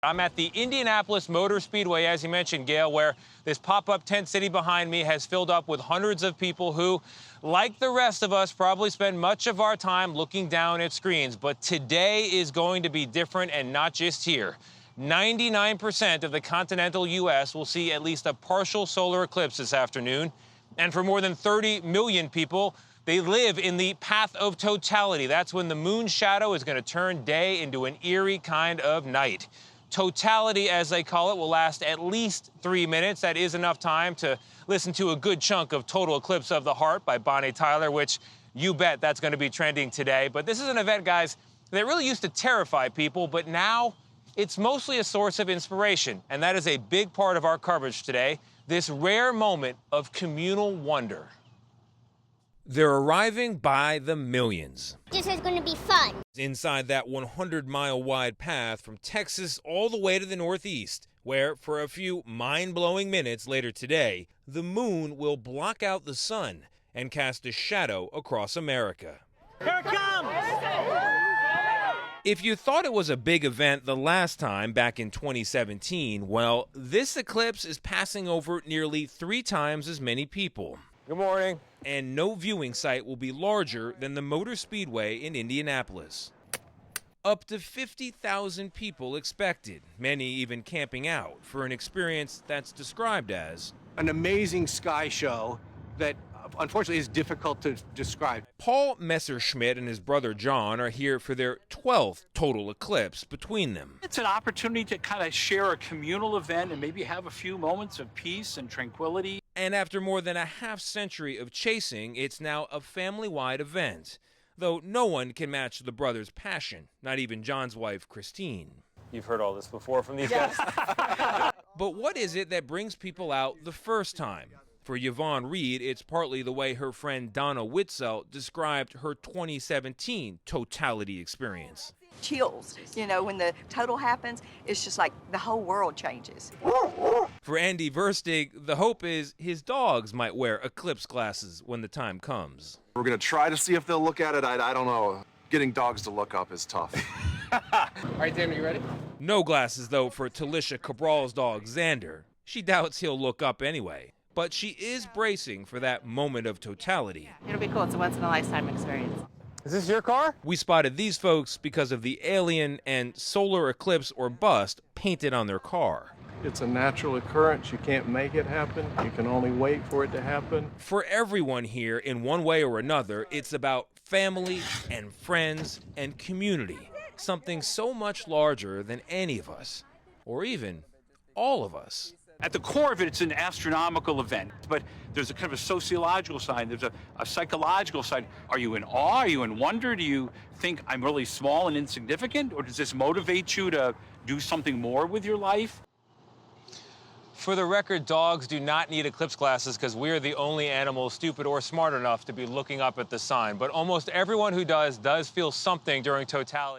I'm at the Indianapolis Motor Speedway, as you mentioned, Gayle, where this pop-up tent city behind me has filled up with hundreds of people who, like the rest of us, probably spend much of our time looking down at screens. But today is going to be different, and not just here. 99% of the continental U.S. will see at least a partial solar eclipse this afternoon. And for more than 30 million people, they live in the path of totality. That's when the moon's shadow is going to turn day into an eerie kind of night. Totality, as they call it, will last at least 3 minutes. That is enough time to listen to a good chunk of Total Eclipse of the Heart by Bonnie Tyler, which you bet that's going to be trending today. But this is an event, guys, that really used to terrify people, but now it's mostly a source of inspiration. And that is a big part of our coverage today, this rare moment of communal wonder. They're arriving by the millions. This is going to be fun. Inside that 100-mile-wide path from Texas all the way to the Northeast, where for a few mind-blowing minutes later today, the moon will block out the sun and cast a shadow across America. Here it comes! If you thought it was a big event the last time, back in 2017, well, this eclipse is passing over nearly 3 times as many people. Good morning. And no viewing site will be larger than the Motor Speedway in Indianapolis. Up to 50,000 people expected, many even camping out, for an experience that's described as an amazing sky show that unfortunately is difficult to describe. Paul Messerschmidt and his brother John are here for their 12th total eclipse between them. It's an opportunity to kind of share a communal event and maybe have a few moments of peace and tranquility. And after more than a half-century of chasing, it's now a family-wide event. Though no one can match the brothers' passion, not even John's wife, Christine. You've heard all this before from these guys. But what is it that brings people out the first time? For Yvonne Reed, it's partly the way her friend Donna Witzel described her 2017 totality experience. Chills, you know, when the total happens, it's just like the whole world changes. For Andy Verstig, the hope is his dogs might wear eclipse glasses when the time comes. We're going to try to see if they'll look at it. I don't know. Getting dogs to look up is tough. All right, Dan, are you ready? No glasses, though, for Talisha Cabral's dog, Xander. She doubts he'll look up anyway. But she is bracing for that moment of totality. It'll be cool. It's a once-in-a-lifetime experience. Is this your car? We spotted these folks because of the alien and solar eclipse or bust painted on their car. It's a natural occurrence. You can't make it happen. You can only wait for it to happen. For everyone here, in one way or another, it's about family and friends and community. Something so much larger than any of us, or even all of us. At the core of it, it's an astronomical event, but there's a kind of a sociological side, there's a psychological side. Are you in awe? Are you in wonder? Do you think I'm really small and insignificant? Or does this motivate you to do something more with your life? For the record, dogs do not need eclipse glasses because we're the only animals stupid or smart enough to be looking up at the sign. But almost everyone who does feel something during totality.